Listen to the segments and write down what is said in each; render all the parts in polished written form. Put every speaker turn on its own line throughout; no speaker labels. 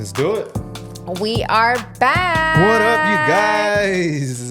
Let's do it.
We are back.
What up, you guys?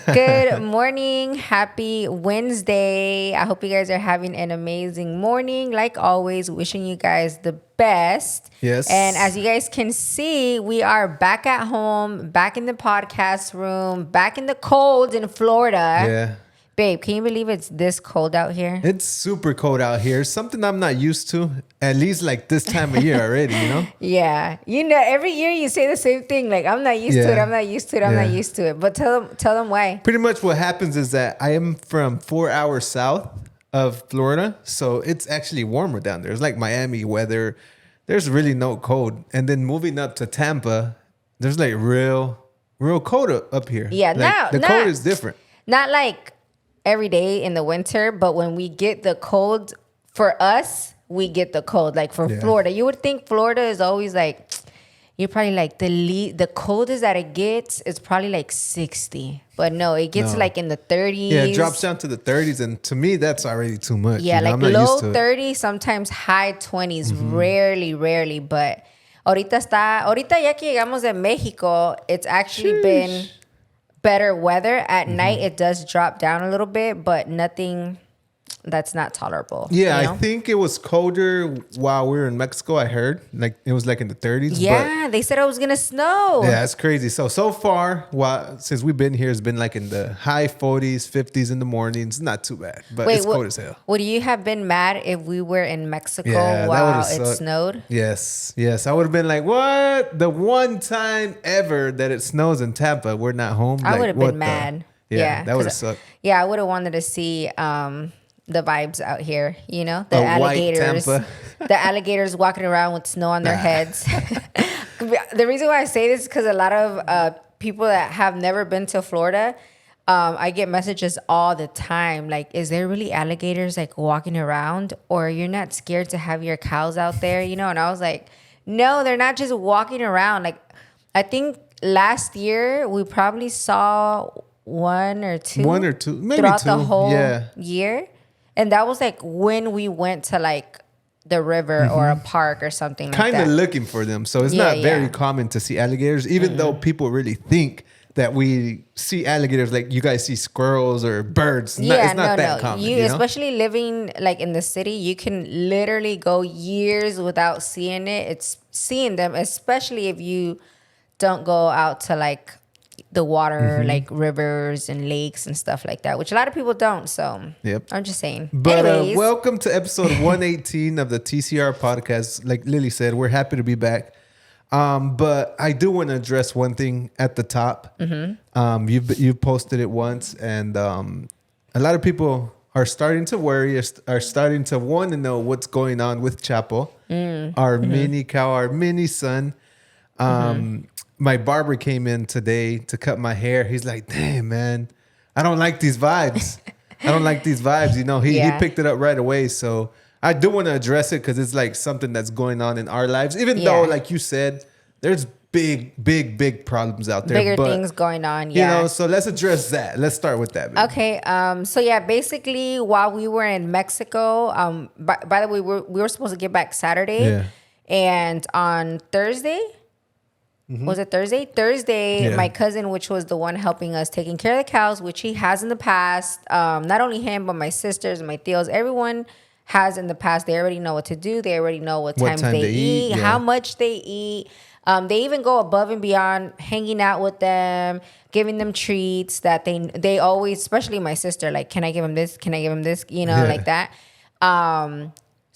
Good morning. Happy Wednesday. I hope you guys are having an amazing morning. Like always, wishing you guys the best.
Yes.
And as you guys can see, we are back at home, back in the podcast room, back in the cold in Florida.
Yeah.
Babe, can you believe it's this cold out here?
It's super cold out here. Something I'm not used to, at least like this time of year already, you know?
Yeah. You know, every year you say the same thing. Like, I'm not used to it. I'm not used to it. I'm not used to it. But tell them why.
Pretty much what happens is that I am from 4 hours south of Florida. So it's actually warmer down there. It's like Miami weather. There's really no cold. And then moving up to Tampa, there's like real cold up here.
Yeah.
Like, the cold is different.
Not like every day in the winter, but when we get the cold, for us, we get the cold. Like for Florida, you would think Florida is always like, you're probably like the coldest that it gets is probably like 60. But no, it gets like in the 30s.
Yeah, it drops down to the 30s. And to me, that's already too much.
Yeah,
you know?
like low 30s, sometimes high 20s, rarely. But ahorita ya que llegamos de Mexico, it's actually been better weather. At night, it does drop down a little bit, but nothing that's not tolerable.
Yeah,
you know?
I think it was colder while we were in Mexico, I heard. Like, it was like in the 30s.
Yeah, they said it was going to snow.
Yeah, it's crazy. So far, since we've been here, it's been like in the high 40s, 50s in the mornings. Not too bad, but it's cold as hell.
Would you have been mad if we were in Mexico
Yeah,
while it snowed?
Yes. I would have been like, what? The one time ever that it snows in Tampa, we're not home?
I
like,
would have been mad.
Yeah, that would have sucked.
Yeah, I would have wanted to see the vibes out here, you know, the
alligators,
the alligators walking around with snow on their heads. The reason why I say this is because a lot of people that have never been to Florida, I get messages all the time. Like, is there really alligators like walking around, or you're not scared to have your cows out there, you know? And I was like, no, they're not just walking around. Like, I think last year we probably saw one or two,
maybe
throughout
two.
the whole year. And that was like when we went to like the river or a park or something like that.
Kind of looking for them. So it's not very common to see alligators, even though people really think that we see alligators like you guys see squirrels or birds. It's not that common. You know?
Especially living like in the city, you can literally go years without seeing it. It's seeing them, especially if you don't go out to like the water, like rivers and lakes and stuff like that, which a lot of people don't. So I'm just saying.
But welcome to episode 118 of the TCR podcast. Like Lily said, we're happy to be back. But I do want to address one thing at the top. You've posted it once, and a lot of people are starting to worry, are starting to want to know what's going on with Chapo, our mini cow, our mini son. My barber came in today to cut my hair. He's like, damn, man, I don't like these vibes. You know, he picked it up right away. So I do want to address it because it's like something that's going on in our lives. Even though, like you said, there's big problems out there.
Bigger things going on,
You know, so let's address that. Let's start with that. Baby.
Okay. So yeah, basically while we were in Mexico, by the way, we were supposed to get back Saturday. Yeah. And on Thursday, was it Thursday? Thursday, my cousin, which was the one helping us taking care of the cows, which he has in the past. Not only him, but my sisters, my tios, everyone has in the past. They already know what to do. They already know what times they eat, how much they eat. They even go above and beyond, hanging out with them, giving them treats that they always, especially my sister, like, can I give him this? Can I give him this? You know, like that.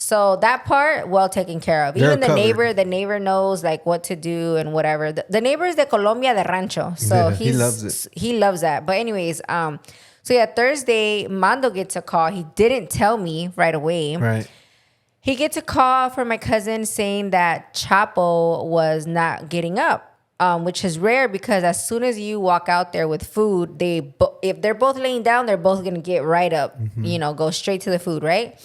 So that part, well taken care of. Even the neighbor knows like what to do and whatever. The neighbor is de Colombia de Rancho. So he loves it. He loves that. But anyways, so yeah, Thursday, Mando gets a call. He didn't tell me right away.
Right.
He gets a call from my cousin saying that Chapo was not getting up, which is rare because as soon as you walk out there with food, if they're both laying down, they're both going to get right up, you know, go straight to the food, right?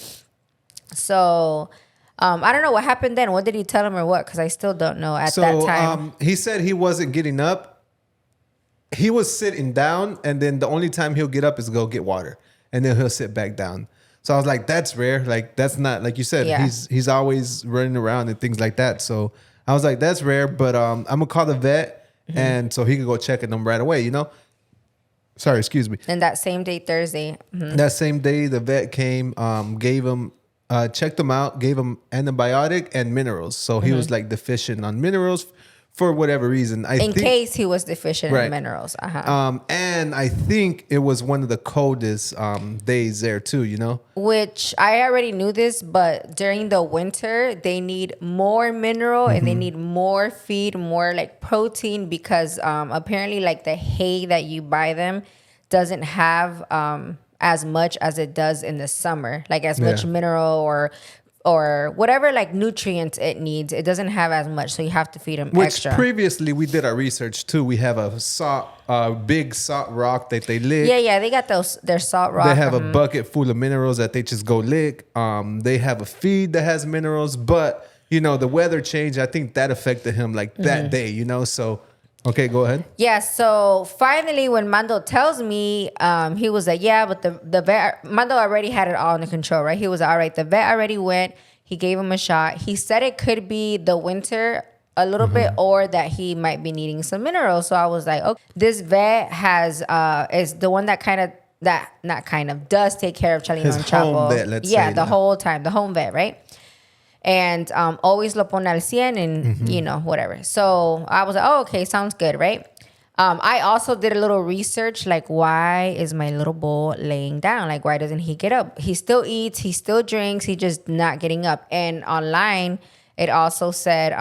So I don't know what happened then. What did he tell him or what? Because I still don't know at that time.
He said he wasn't getting up. He was sitting down, and then the only time he'll get up is go get water, and then he'll sit back down. So I was like, that's rare. Like, that's not, like you said, he's always running around and things like that. So I was like, that's rare, but I'm gonna call the vet, and so he could go check them right away. Sorry, excuse me.
And that same day, Thursday.
That same day, the vet came, gave him, checked him out, gave him antibiotic and minerals. So he was like deficient on minerals for whatever reason.
In case he was deficient in minerals.
And I think it was one of the coldest days there too,
Which I already knew this, but during the winter, they need more mineral and they need more feed, more like protein because apparently like the hay that you buy them doesn't have as much as it does in the summer, like as much mineral or whatever like nutrients it needs. It doesn't have as much, so you have to feed them extra.
Which previously we did our research too. We have a big salt rock that they lick.
Yeah, they got their salt rock.
They have a bucket full of minerals that they just go lick. They have a feed that has minerals, but the weather change, I think that affected him like that day, so. Okay, go ahead.
Yeah, so finally when Mando tells me, he was like, yeah, but the vet, Mando already had it all under control, right? He was all right. The vet already went. He gave him a shot. He said it could be the winter a little bit or that he might be needing some minerals. So I was like, okay, this vet is the one that does take care of Chalino and Chapo.
Home vet, let's say.
The whole time, the home vet, right? And always lo pone al 100 and, whatever. So I was like, oh, okay, sounds good, right? I also did a little research, like, why is my little bull laying down? Like, why doesn't he get up? He still eats, he still drinks, he's just not getting up. And online, it also said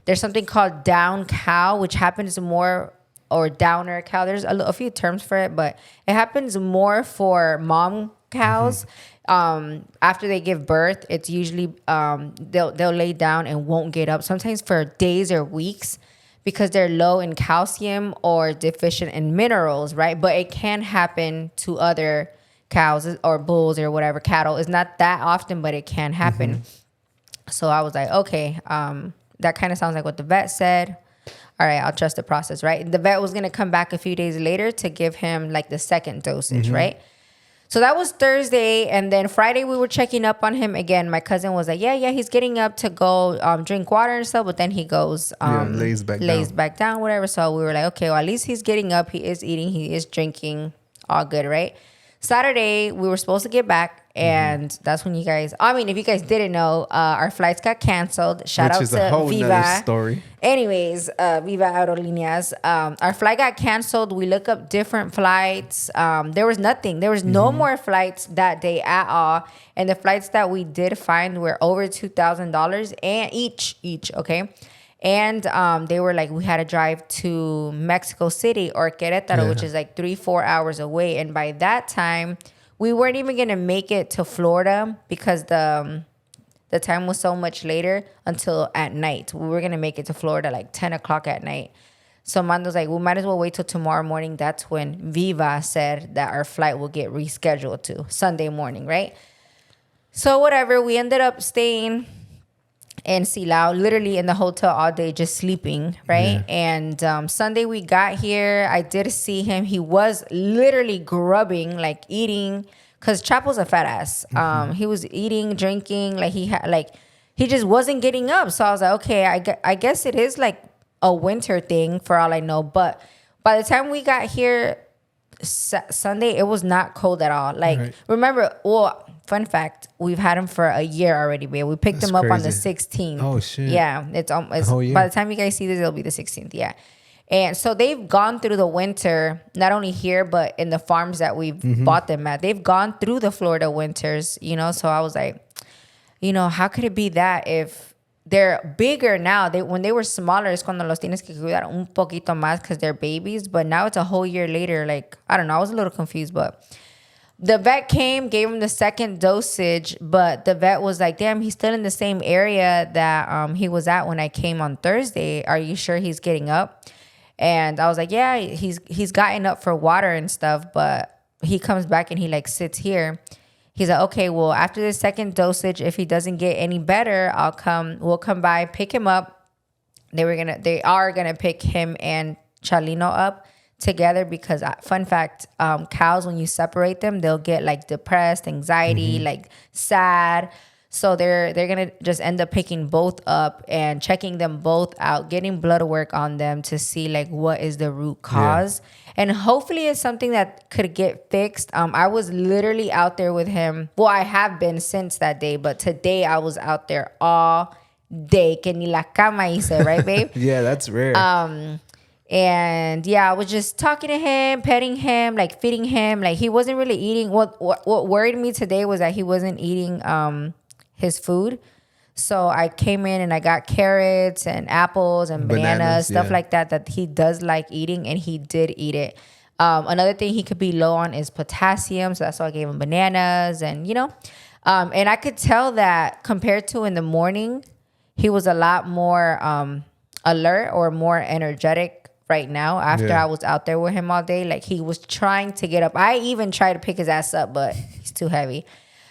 there's something called down cow, which happens more, or downer cow. There's a few terms for it, but it happens more for mom cows. After they give birth, it's usually they'll lay down and won't get up, sometimes for days or weeks, because they're low in calcium or deficient in minerals, right? But it can happen to other cows or bulls or whatever, cattle. It's not that often, but it can happen. So I was like, okay, that kind of sounds like what the vet said. All right, I'll trust the process, right? The vet was going to come back a few days later to give him like the second dosage, right? So that was Thursday, and then Friday we were checking up on him again. My cousin was like, yeah, he's getting up to go drink water and stuff, but then he goes,
lays back down,
whatever. So we were like, okay, well, at least he's getting up, he is eating, he is drinking, all good, right? Saturday, we were supposed to get back, and that's when if you guys didn't know, our flights got canceled. Shout out to Viva.
Story.
Anyways, Viva Aerolíneas. Our flight got canceled. We looked up different flights. There was nothing. There was no more flights that day at all. And the flights that we did find were over $2,000 and each, okay? And they were like, we had to drive to Mexico City or Querétaro, which is like 3-4 hours away. And by that time, we weren't even going to make it to Florida because the time was so much later until at night. We were going to make it to Florida like 10 o'clock at night. So Mando's like, we might as well wait till tomorrow morning. That's when Viva said that our flight will get rescheduled to Sunday morning, right? So whatever, we ended up staying in Silao, literally in the hotel all day, just sleeping, right? And Sunday we got here. I did see him. He was literally grubbing, like eating, because Chapo's a fat ass. He was eating, drinking, he just wasn't getting up. So I was like, okay, I guess it is like a winter thing for all I know. But by the time we got here Sunday, it was not cold at all. Remember, fun fact, we've had him for a year already, babe. We picked him up on the 16th.
Oh, shit.
Yeah, it's by the time you guys see this, it'll be the 16th, yeah. And so they've gone through the winter, not only here, but in the farms that we've bought them at. They've gone through the Florida winters, so I was like, how could it be that if they're bigger now? When they were smaller, es cuando los tienes que cuidar un poquito más because they're babies. But now it's a whole year later. Like, I don't know. I was a little confused, but the vet came, gave him the second dosage, but the vet was like, damn, he's still in the same area that he was at when I came on Thursday. Are you sure he's getting up? And I was like, yeah, he's gotten up for water and stuff, but he comes back and he like sits here. He's like, okay, well, after the second dosage, if he doesn't get any better, we'll come by, pick him up. They are gonna pick him and Chalino up together because, fun fact, cows, when you separate them, they'll get like depressed, anxiety, like sad. So they're gonna just end up picking both up and checking them both out, getting blood work on them to see like what is the root cause. And hopefully it's something that could get fixed. I was literally out there with him. Well, I have been since that day, but today I was out there all day. Que ni la cama hice, right, babe?
Yeah, that's rare.
And yeah, I was just talking to him, petting him, like feeding him. Like he wasn't really eating. What worried me today was that he wasn't eating his food. So I came in and I got carrots and apples and bananas, stuff like that he does like eating, and he did eat it. Another thing he could be low on is potassium, so that's why I gave him bananas, and and I could tell that compared to in the morning, he was a lot more alert or more energetic right now after I was out there with him all day. Like he was trying to get up. I even tried to pick his ass up, but he's too heavy.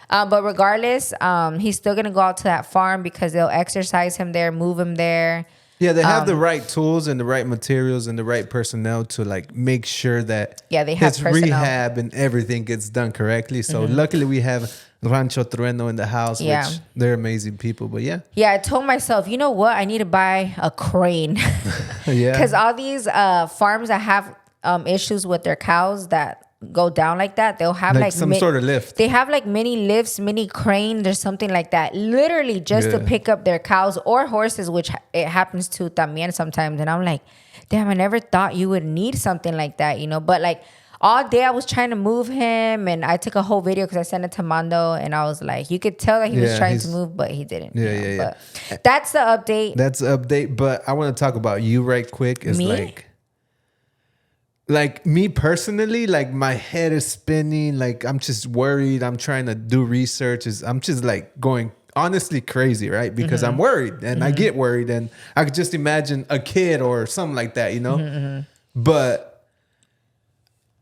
But regardless, he's still going to go out to that farm because they'll exercise him there, move him there.
Yeah, they have the right tools and the right materials and the right personnel to like make sure that
they have
his rehab and everything gets done correctly. So luckily we have Rancho Trueno in the house, which they're amazing people. But yeah,
I told myself, you know what? I need to buy a crane. Because all these farms that have issues with their cows that go down like that, they'll have like
some sort of lift.
They have like mini lifts, mini cranes or something like that, literally just to pick up their cows or horses, which it happens to también sometimes. And I'm like, damn, I never thought you would need something like that, But like all day I was trying to move him, and I took a whole video because I sent it to Mando, and I was like, you could tell that he was trying to move, but he didn't. But that's the update.
That's the update. But I want to talk about you right quick. Is like me personally, like my head is spinning. Like I'm just worried. I'm trying to do research. I'm just like going honestly crazy, right? Because I'm worried, and I get worried, and I could just imagine a kid or something like that, But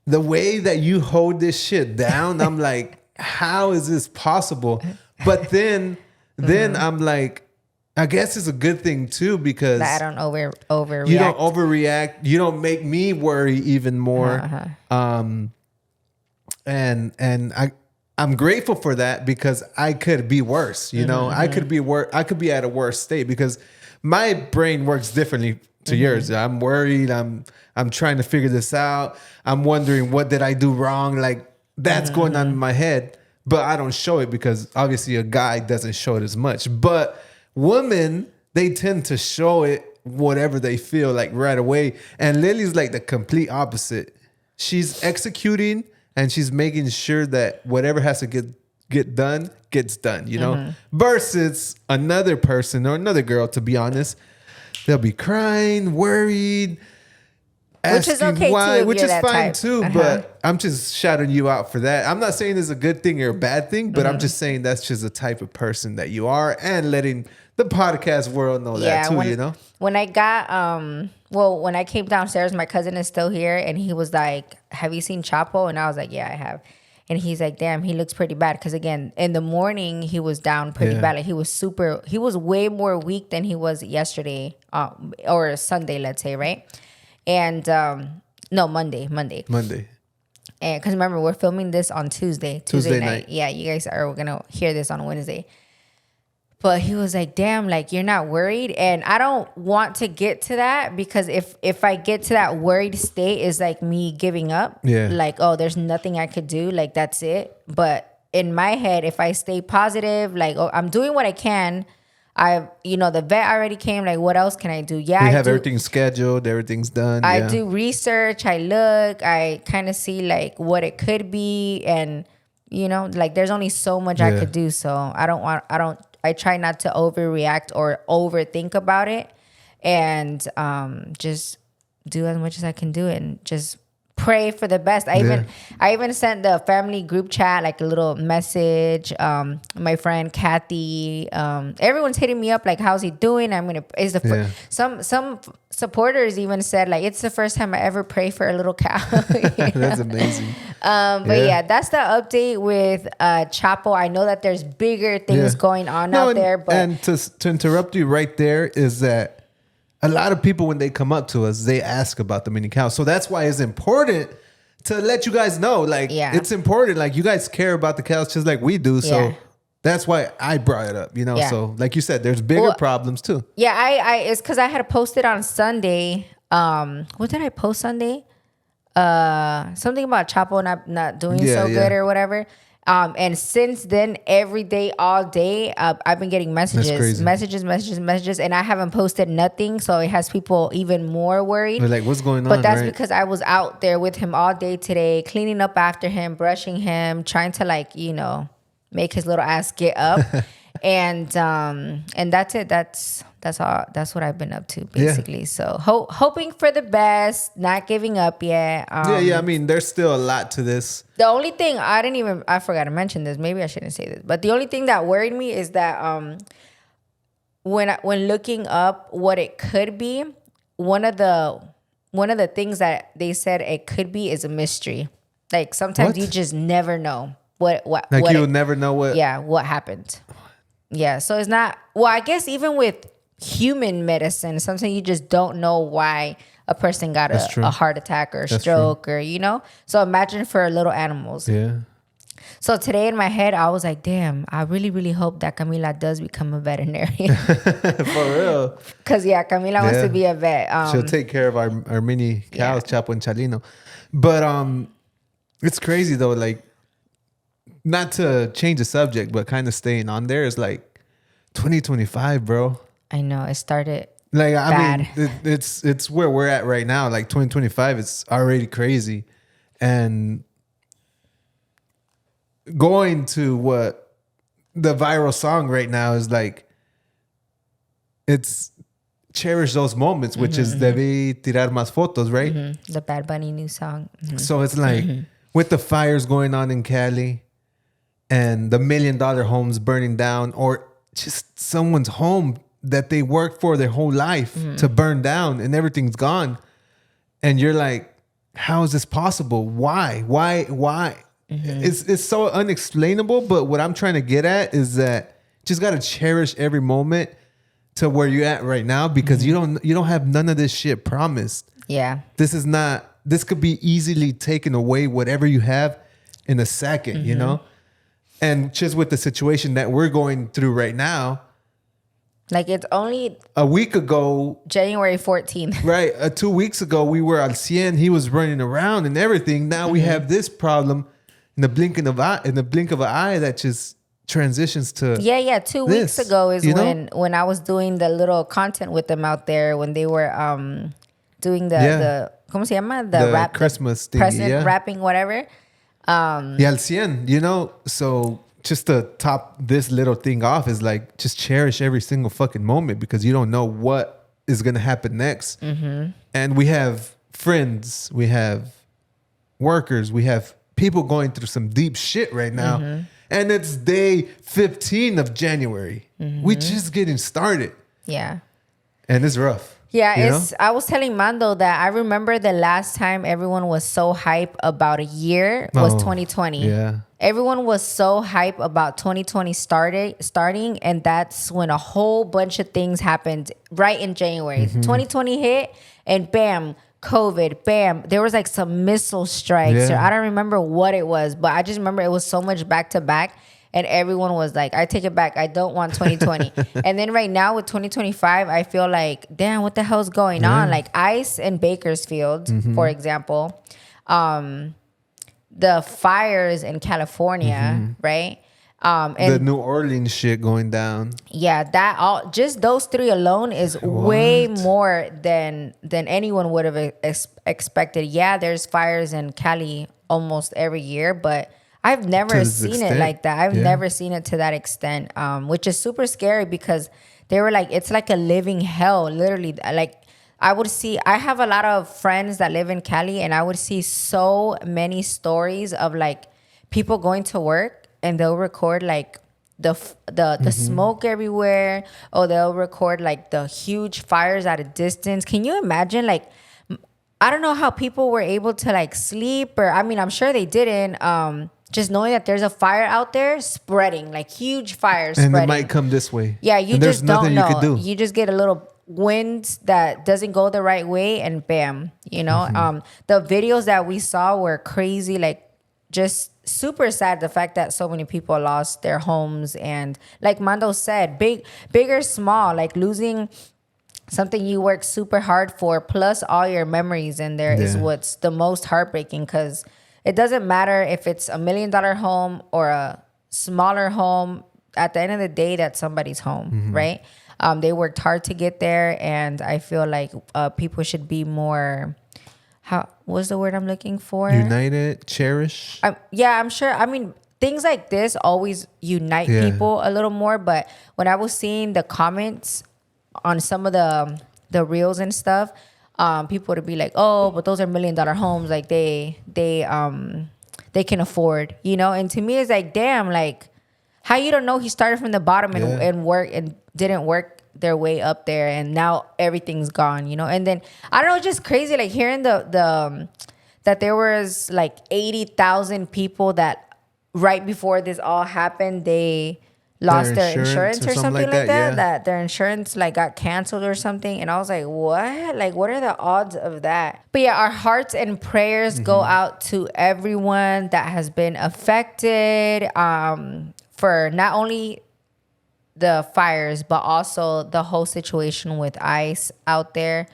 the way that you hold this shit down, I'm like, how is this possible? But then I'm like, I guess it's a good thing too, because
I don't overreact.
You don't overreact. You don't make me worry even more. And I'm grateful for that, because I could be worse. I could be I could be at a worse state, because my brain works differently to yours. I'm worried. I'm trying to figure this out. I'm wondering, what did I do wrong? Like that's going on in my head, but I don't show it because obviously a guy doesn't show it as much. But women, they tend to show it whatever they feel like right away. And Lily's like the complete opposite. She's executing and she's making sure that whatever has to get done gets done, versus another person or another girl, to be honest. They'll be crying, worried,
which is okay
why,
too,
which is fine
type.
too. But I'm just shouting you out for that. I'm not saying it's a good thing or a bad thing, but I'm just saying that's just the type of person that you are, and letting the podcast world know that too.
When I got when I came downstairs, my cousin is still here, and he was like, "Have you seen Chapo?" And I was like, "Yeah, I have." And he's like, damn, he looks pretty bad. Because again, in the morning, he was down pretty bad. Like he was way more weak than he was yesterday or Sunday, let's say, right? And no, Monday. And because remember, we're filming this on Tuesday night. Yeah, you guys are going to hear this on Wednesday. But he was like, damn, like you're not worried. And I don't want to get to that, because if I get to that worried state, is like me giving up. Yeah. Like, oh, there's nothing I could do. Like, that's it. But in my head, if I stay positive, like, oh, I'm doing what I can. The vet already came. Like, what else can I do? Yeah,
we have everything scheduled. Everything's done.
I do research. I look. I kind of see like what it could be. And, like there's only so much I could do. So I try not to overreact or overthink about it, and just do as much as I can do, and just pray for the best. I even sent the family group chat like a little message. My friend Kathy, everyone's hitting me up like, how's he doing? Some supporters even said like, it's the first time I ever pray for a little cow.
That's amazing.
But that's the update with Chapo. I know that there's bigger things going on out there, but
and to interrupt you right there is that a lot of people, when they come up to us, they ask about the mini cow. So that's why it's important to let you guys know. Like, it's important. Like, you guys care about the cows just like we do. So That's why I brought it up, you know.
Yeah.
So like you said, there's bigger problems too.
Yeah, I it's because I had posted on Sunday. What did I post Sunday? Something about Chapo not doing so good or whatever. And since then, every day, all day, I've been getting messages, and I haven't posted nothing. So it has people even more worried.
They're like, what's going on?
But that's because I was out there with him all day today, cleaning up after him, brushing him, trying to like, you know, make his little ass get up. And that's it. That's all. That's what I've been up to basically. Yeah. So hoping for the best, not giving up yet.
I mean, there's still a lot to this.
The only thing I forgot to mention this. Maybe I shouldn't say this, but the only thing that worried me is that when looking up what it could be, one of the things that they said it could be is a mystery. Like sometimes you just never know what
you'll never know
what happened. Yeah, so it's not, well, I guess even with human medicine, sometimes you just don't know why a person got a heart attack or a stroke or, you know? So imagine for little animals.
Yeah.
So today in my head, I was like, damn, I really, really hope that Camila does become a veterinarian.
For real.
Because, Camila wants to be a vet.
She'll take care of our mini cows, Chapo and Chalino. But it's crazy, though, like, not to change the subject, but kind of staying on there is like 2025, bro.
I know it started.
Like I mean, it's where we're at right now. Like 2025, it's already crazy, and going to what the viral song right now is like. It's cherish those moments, which is debí tirar más fotos, right?
Mm-hmm. The Bad Bunny new song. Mm-hmm.
So it's like with the fires going on in Cali. And the $1 million homes burning down, or just someone's home that they worked for their whole life to burn down, and everything's gone. And you're like, how is this possible? Why? It's so unexplainable. But what I'm trying to get at is that just got to cherish every moment to where you're at right now, because you don't have none of this shit promised.
Yeah.
This could be easily taken away, whatever you have, in a second, you know? And just with the situation that we're going through right now.
Like it's only
a week ago.
January 14th.
Right. 2 weeks ago, we were al 100. He was running around and everything. Now we have this problem in the blink of an eye that just transitions to.
Yeah. 2 weeks ago is when I was doing the little content with them out there when they were doing the ¿cómo se llama? The rap,
Christmas thing.
Present wrapping, whatever.
Al 100, you know, so just to top this little thing off is like, just cherish every single fucking moment, because you don't know what is going to happen next. And we have friends, we have workers, we have people going through some deep shit right now. And it's day 15 of January. We just getting started.
Yeah.
And it's rough.
Yeah, I was telling Mando that I remember the last time everyone was so hype about a year was 2020.
Yeah.
Everyone was so hype about 2020 starting, and that's when a whole bunch of things happened right in January. 2020 hit, and bam, COVID, bam. There was like some missile strikes, or I don't remember what it was, but I just remember it was so much back to back. And everyone was like, I take it back. I don't want 2020. And then right now with 2025, I feel like, damn, what the hell's going on? Like ICE in Bakersfield, for example, the fires in California, right? And
the New Orleans shit going down.
Yeah, just those three alone is way more than anyone would have expected. Yeah, there's fires in Cali almost every year, but I've never seen it like that. I've never seen it to that extent, which is super scary, because they were like, it's like a living hell, literally. Like I have a lot of friends that live in Cali, and I would see so many stories of like people going to work and they'll record like the smoke everywhere, or they'll record like the huge fires at a distance. Can you imagine? Like, I don't know how people were able to like sleep, or I mean, I'm sure they didn't. Just knowing that there's a fire out there spreading, like huge fires spreading.
And it might come this way.
Yeah, you just don't know.
You could do.
You just get a little wind that doesn't go the right way, and bam, you know. The videos that we saw were crazy. Like just super sad the fact that so many people lost their homes. And like Mando said, big or small, like losing something you work super hard for, plus all your memories in there is what's the most heartbreaking, because it doesn't matter if it's $1 million home or a smaller home. At the end of the day, that's somebody's home, right? They worked hard to get there, and I feel like people should be more, what's the word I'm looking for?
United, cherish.
I'm sure. I mean, things like this always unite people a little more. But when I was seeing the comments on some of the reels and stuff, people would be like, "Oh, but those are $1 million homes. Like they can afford, you know." And to me, it's like, damn, like how you don't know he started from the bottom and work and didn't work their way up there, and now everything's gone, you know. And then I don't know, it's just crazy, like hearing the that there was like 80,000 people that right before this all happened, they lost their insurance or something like that. That their insurance like got canceled or something. And I was like, what? Like, what are the odds of that? But yeah, our hearts and prayers go out to everyone that has been affected for not only the fires, but also the whole situation with ICE out there.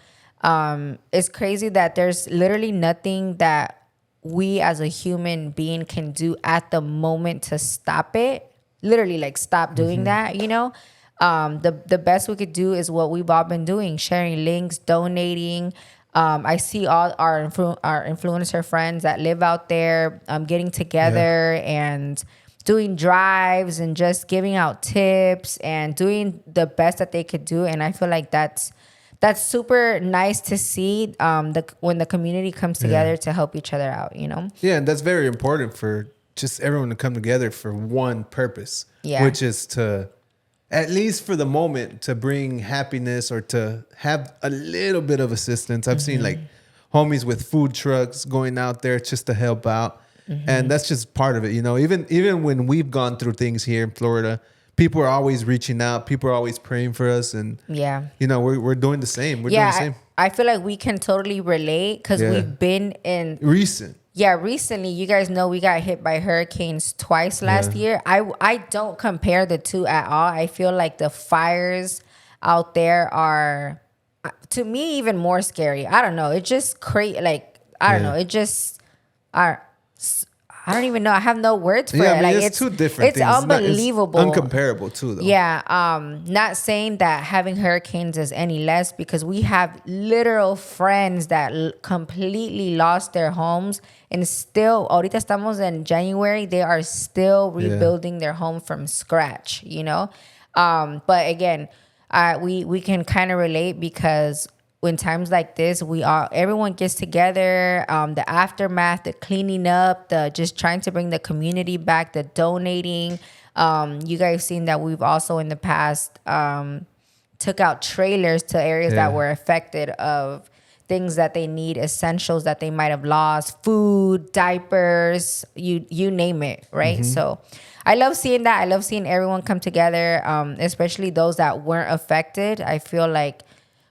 It's crazy that there's literally nothing that we as a human being can do at the moment to stop it. Literally, like, stop doing that, you know? The best we could do is what we've all been doing, sharing links, donating. I see all our influencer friends that live out there getting together and doing drives and just giving out tips and doing the best that they could do. And I feel like that's super nice to see when the community comes together to help each other out, you know?
Yeah, and that's very important for just everyone to come together for one purpose, which is to, at least for the moment, to bring happiness or to have a little bit of assistance. I've seen like homies with food trucks going out there just to help out. And that's just part of it, you know. Even when we've gone through things here in Florida, people are always reaching out. People are always praying for us, and you know, we're doing the same. We're doing the same.
I feel like we can totally relate because we've been in recently. You guys know we got hit by hurricanes twice last year. I don't compare the two at all. I feel like the fires out there are, to me, even more scary. I don't know. It just like I don't know. It just I don't even know. I have no words for it.
I mean,
like
it's two different
it's
things.
Unbelievable.
It's uncomparable too, though.
Yeah. Not saying that having hurricanes is any less, because we have literal friends that completely lost their homes, and still, ahorita estamos in January, they are still rebuilding their home from scratch, you know? But again, we can kind of relate, because when times like this, everyone gets together, the aftermath, the cleaning up, the just trying to bring the community back, the donating. You guys seen that we've also in the past took out trailers to areas that were affected of things that they need, essentials that they might have lost, food, diapers, you name it, right? So I love seeing that. I love seeing everyone come together, especially those that weren't affected. I feel like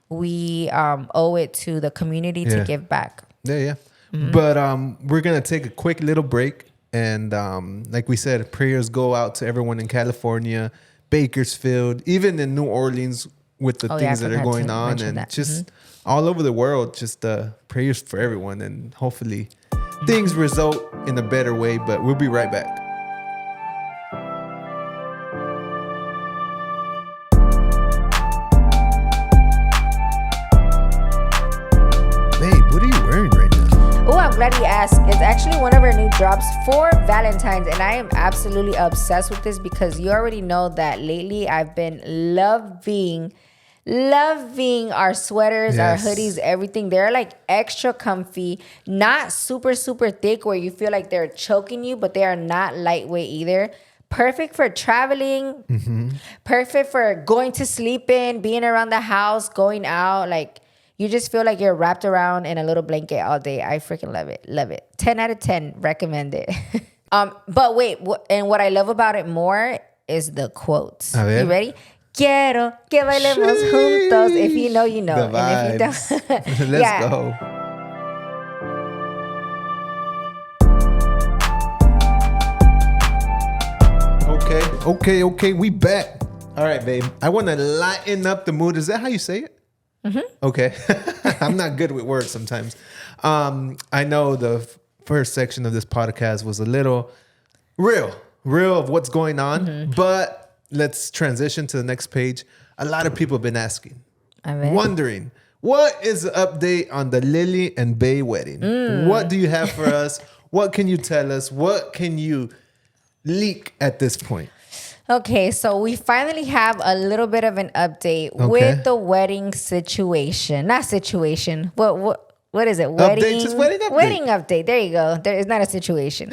we owe it to the community to give back.
But we're gonna take a quick little break, and like we said, prayers go out to everyone in California, Bakersfield, even in New Orleans with the things that are going on, and just all over the world. Just prayers for everyone, and hopefully things result in a better way. But we'll be right back.
I'm glad you asked. It's actually one of our new drops for Valentine's, and I am absolutely obsessed with this, because you already know that lately I've been loving our sweaters, our hoodies, everything. They're like extra comfy, not super thick where you feel like they're choking you, but they are not lightweight either. Perfect for traveling, perfect for going to sleep in, being around the house, going out, like you just feel like you're wrapped around in a little blanket all day. I freaking love it. Love it. 10 out of 10. Recommend it. But wait, and what I love about it more is the quotes. You ready? Quiero que bailemos juntos. If you know, you know.
The vibes.
And if you don't,
Let's go. Okay. We back. All right, babe. I want to lighten up the mood. Is that how you say it? Mm-hmm. Okay. I'm not good with words sometimes. I know the first section of this podcast was a little real of what's going on, but let's transition to the next page. A lot of people have been asking, wondering, what is the update on the Lily and Bay wedding? What do you have for us? What can you tell us? What can you leak at this point?
Okay, so we finally have a little bit of an update with the wedding situation. Not situation. What is it? Wedding
update, just wedding update.
Wedding update. There you go. There is not a situation.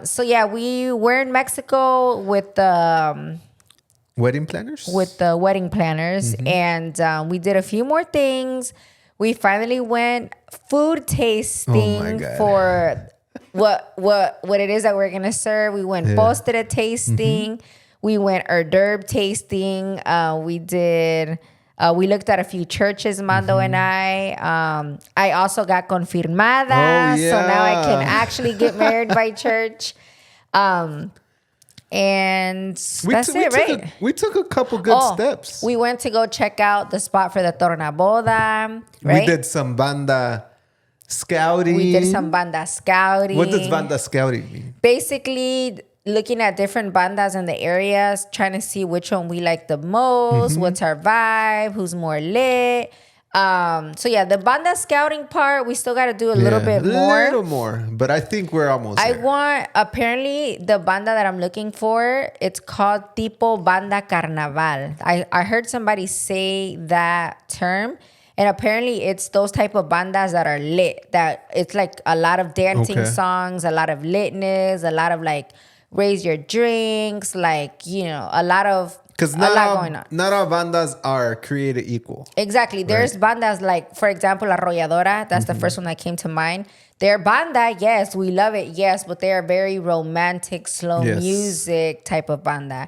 So yeah, we were in Mexico with the
wedding planners.
And we did a few more things. We finally went food tasting for what it is that we're gonna serve. We went postre tasting. We went hors d'oeuvre tasting. We looked at a few churches, Mando and I. I also got confirmada, so now I can actually get married by church. And that's it, right?
We took a couple good steps.
We went to go check out the spot for the tornaboda, right?
We did some banda scouting. What does banda scouting mean?
Basically, looking at different bandas in the areas, trying to see which one we like the most, what's our vibe, who's more lit. So yeah, the banda scouting part, we still got to do a little bit more.
A little more, but I think we're almost there.
Apparently, the banda that I'm looking for, it's called Tipo Banda Carnaval. I heard somebody say that term. And apparently it's those type of bandas that are lit, that it's like a lot of dancing songs, a lot of litness, a lot of like raise your drinks, like, you know, a lot going on.
Not all bandas are created equal.
Exactly. There's bandas like, for example, Arrolladora. That's the first one that came to mind. Their banda, yes, we love it, yes, but they are very romantic, slow music type of banda.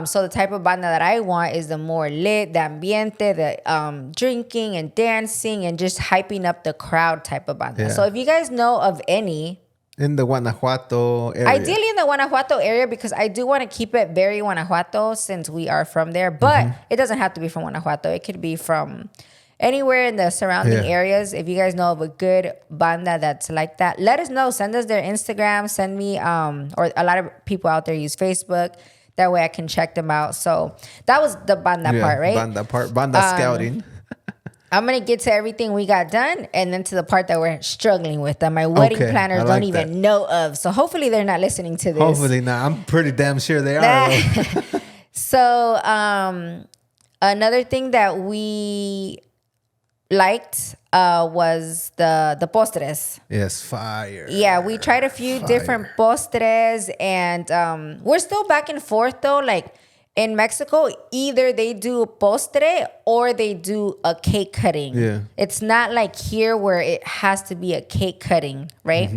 So the type of banda that I want is the more lit, the ambiente, the drinking and dancing and just hyping up the crowd type of banda. Yeah. So if you guys know of any...
In the Guanajuato area.
Ideally in the Guanajuato area, because I do want to keep it very Guanajuato since we are from there. But it doesn't have to be from Guanajuato. It could be from anywhere in the surrounding areas. If you guys know of a good banda that's like that, let us know. Send us their Instagram. Send me, or a lot of people out there use Facebook. That way I can check them out. So that was the banda part, right?
Banda scouting.
I'm going to get to everything we got done and then to the part that we're struggling with that my wedding planners don't even know of. So hopefully they're not listening to this.
Hopefully not. I'm pretty damn sure they are.
So another thing that we liked was the postres.
Yes, fire.
Yeah, we tried a few different postres, and we're still back and forth though. Like in Mexico, either they do postre or they do a cake cutting. Yeah, it's not like here where it has to be a cake cutting, right?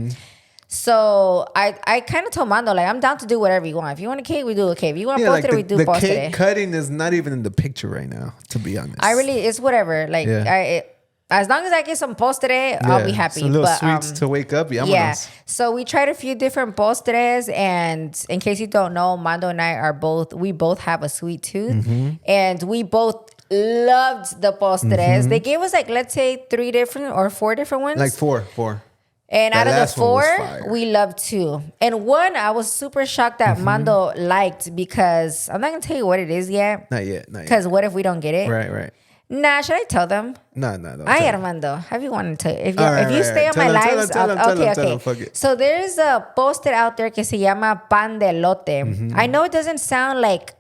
So I kind of told Mando, like, I'm down to do whatever you want. If you want a cake, we do a cake. If you want postre, we do postre.
The cake cutting is not even in the picture right now, to be honest.
It's whatever. Like, as long as I get some postre, I'll be happy.
Some little sweets to wake up.
Yeah. So we tried a few different postres, and in case you don't know, Mando and I we both have a sweet tooth, and we both loved the postres. They gave us like, let's say 3 different or 4 different ones.
Like four.
And out of the 4, we loved 2. And one, I was super shocked that Mando liked, because I'm not going to tell you what it is yet.
Not yet.
Because what if we don't get it?
Right.
Nah, should I tell them?
No.
Ay, Armando, have you wanted to? If you stay on my lives, okay. So there's a poster out there que se llama pan de elote. I know it doesn't sound like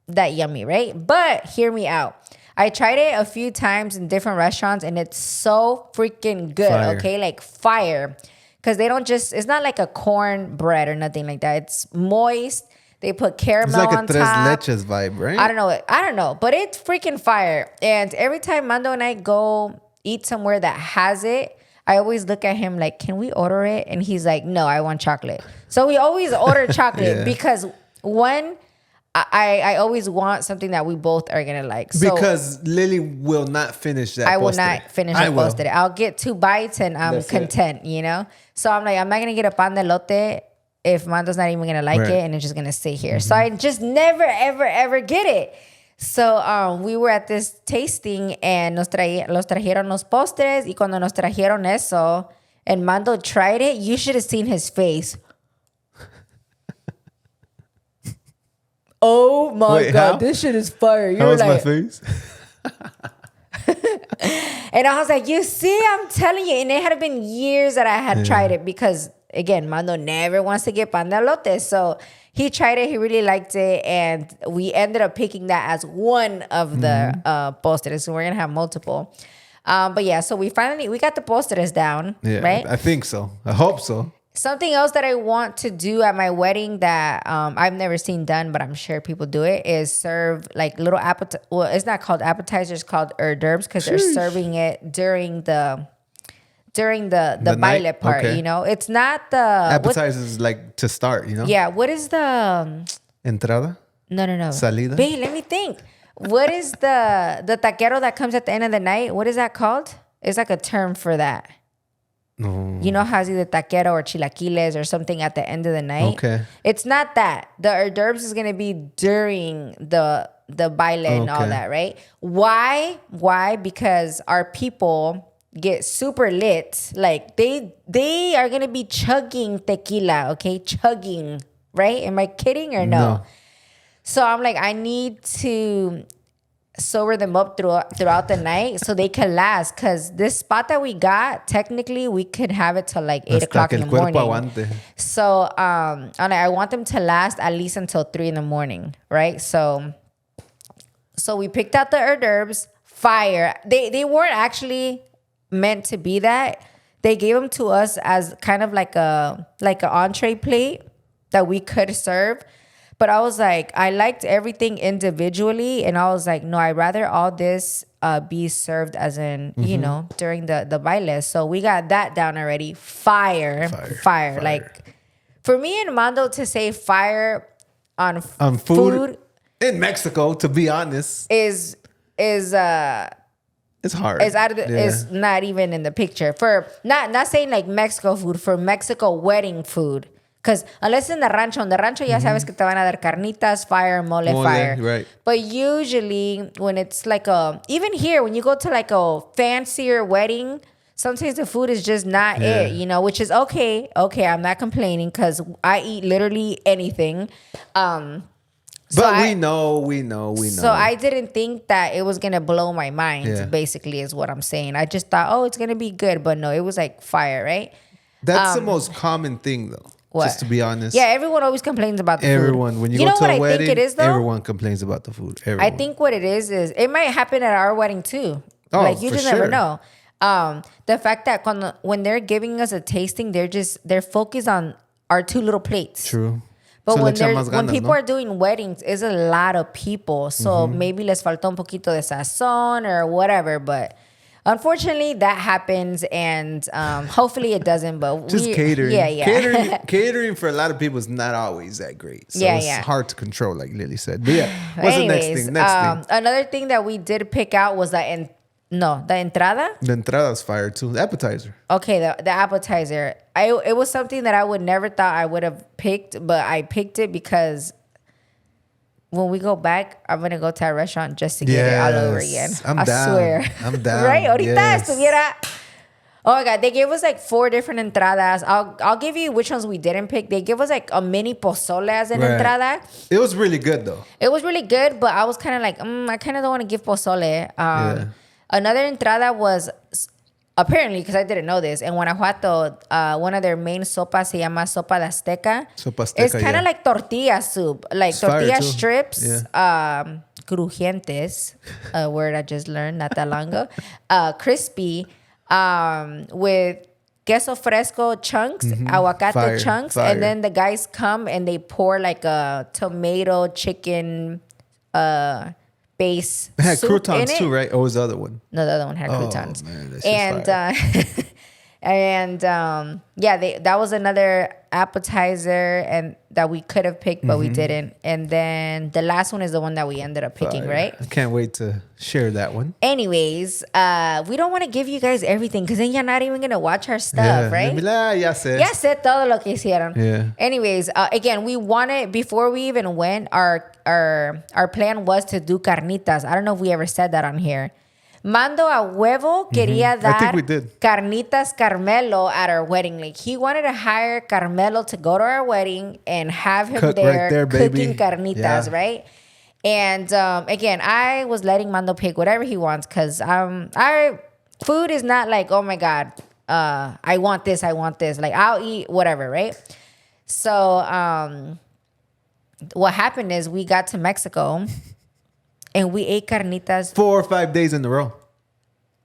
that yummy, right? But hear me out. I tried it a few times in different restaurants, and it's so freaking good, okay? Like fire. Because they don't it's not like a corn bread or nothing like that. It's moist. They put caramel on top. It's like
a Tres Leches vibe, right?
I don't know. But it's freaking fire. And every time Mando and I go eat somewhere that has it, I always look at him like, can we order it? And he's like, no, I want chocolate. So we always order chocolate because one... I always want something that we both are going to like.
So because Lily will not finish that.
I will not finish that postre. I'll get 2 bites and I'm content, you know? So I'm like, I'm not going to get a pan de elote if Mando's not even gonna like it and it's just gonna stay here. So I just never, ever, ever get it. So we were at this tasting and los trajeron los postres, y cuando nos trajeron eso and Mando tried it, you should have seen his face. Oh my God, this shit is fire.
How was my face?
And I was like, you see, I'm telling you. And it had been years that I had tried it because, again, Mando never wants to get pan de elote. So he tried it. He really liked it. And we ended up picking that as one of the postres. So we're going to have multiple. But yeah, so we got the postres down, right?
I think so. I hope so.
Something else that I want to do at my wedding that I've never seen done, but I'm sure people do it, is serve like little appetizer. Well, it's not called appetizers, it's called hors d'oeuvres, because they're serving it during the baile part. Okay. You know, it's not the
appetizers like to start. You know.
Yeah. What is the
entrada?
No.
Salida.
Wait, let me think. What is the taquero that comes at the end of the night? What is that called? It's like a term for that.
No.
You know, has either taquero or chilaquiles or something at the end of the night.
Okay.
It's not that. The hors d'oeuvres is going to be during the baile and all that, right? Why? Because our people get super lit. Like they are going to be chugging tequila, okay? Chugging, right? Am I kidding or no? So I'm like, I need to sober them up throughout the night so they can last, because this spot that we got, technically we could have it till like 8 o'clock in the morning. Aguante. So I want them to last at least until 3 in the morning, right? So we picked out the hors d'oeuvres. Fire. They weren't actually meant to be that. They gave them to us as kind of like an entree plate that we could serve. But I was like, I liked everything individually. And I was like, no, I'd rather all this be served as in, you know, during the baile. So we got that down already. Fire. Like, for me and Mando to say fire on food
in Mexico, to be honest,
is
it's hard.
It's out of it's not even in the picture. For not saying like Mexico food, for Mexico wedding food. Because unless in the rancho ya sabes que te van a dar carnitas, fire, mole, fire.
Right.
But usually when it's like even here, when you go to like a fancier wedding, sometimes the food is just not it, you know, which is okay. Okay, I'm not complaining because I eat literally anything.
But we know.
So I didn't think that it was going to blow my mind, basically, is what I'm saying. I just thought, oh, it's going to be good. But no, it was like fire, right?
That's the most common thing, though. What? Just to be honest.
Yeah, everyone always complains about the food.
When you go to a wedding, everyone complains about the food. Everyone.
I think what it is it might happen at our wedding too.
Oh,
like you just never know. The fact that when they're giving us a tasting, they're focused on our 2 little plates.
True.
But when people are doing weddings, it's a lot of people. So maybe les falta un poquito de sazón or whatever. But unfortunately, that happens, and hopefully it doesn't. But
just catering.
Yeah.
Catering for a lot of people is not always that great. So it's hard to control, like Lily said. But what's the next thing?
Another thing that we did pick out was the entrada.
The entrada's fire too. The appetizer.
Okay, the appetizer. It was something that I would never thought I would have picked, but I picked it because when we go back, I'm gonna go to a restaurant just to get it all over again. I swear.
I'm down.
Right? Ahorita estuviera. Oh my God, they gave us like 4 different entradas. I'll give you which ones we didn't pick. They gave us like a mini pozole as an entrada.
It was really good though.
It was really good, but I was kind of like, I kind of don't want to give pozole. Another entrada was, apparently, because I didn't know this, in Guanajuato, one of their main sopas se llama sopa de azteca. It's kind of like tortilla soup, like it's tortilla strips, crujientes, a word I just learned not that long ago, crispy, with queso fresco chunks, aguacate chunks, and then the guys come and they pour like a tomato chicken base. It had
croutons too, right? Or was the other one?
No, the other one had croutons.
Man,
and And that was another appetizer and that we could have picked, but we didn't. And then the last one is the one that we ended up picking, right?
I can't wait to share that one.
Anyways, we don't want to give you guys everything because then you're not even going to watch our stuff, right?
Ya sé.
Ya sé todo lo que hicieron.
Yeah.
Anyways, again, we wanted, before we even went, our plan was to do carnitas. I don't know if we ever said that on here. Mando a huevo quería dar
I think we did.
carnitas Carmelo at our wedding. Like, he wanted to hire Carmelo to go to our wedding and have him
Cook
there
right there,
cooking
baby.
carnitas, right? And again, I was letting Mando pick whatever he wants because our food is not like, oh my God, I want this. Like, I'll eat whatever, right? So what happened is we got to Mexico and we ate carnitas
4 or 5 days in a row.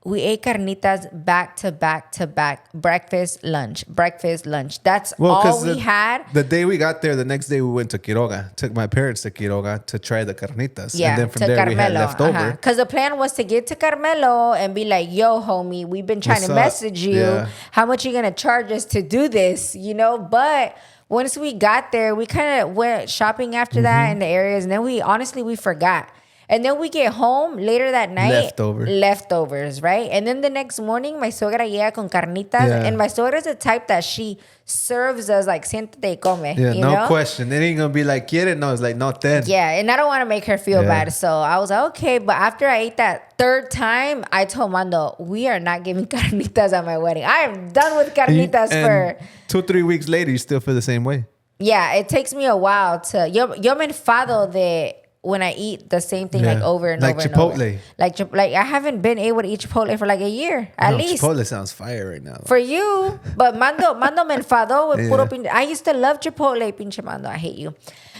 We ate carnitas back to back to back. Breakfast, lunch. That's all we had.
The day we got there, the next day we went to Quiroga. Took my parents to Quiroga to try the carnitas.
Yeah,
and then from
to
there
Carmelo.
we had leftover.
Because the plan was to get to Carmelo and be like, yo, homie, we've been trying to message you.
Yeah.
How much you going to charge us to do this? You know, but once we got there, we kind of went shopping after that in the areas. And then we forgot. And then we get home later that night. Leftovers, right? And then the next morning, my suegra llega con carnitas.
Yeah.
And my suegra is the type that she serves us like, siéntate y come.
Yeah,
you
no
know?
question. It ain't going to be like, quiere? No, it's like, no, ten.
Yeah, and I don't want to make her feel bad. So I was like, okay. But after I ate that third time, I told Mando, we are not giving carnitas at my wedding. I am done with carnitas
and 2-3 weeks later, you still feel the same way.
Yeah, it takes me a while to... Yo me enfado de... when I eat the same thing like over and over
Chipotle.
and over. Like I haven't been able to eat Chipotle for like a year at least.
Chipotle sounds fire right now.
For you, but Mando me enfadó with puro pinche. I used to love Chipotle, pinche Mando. I hate you.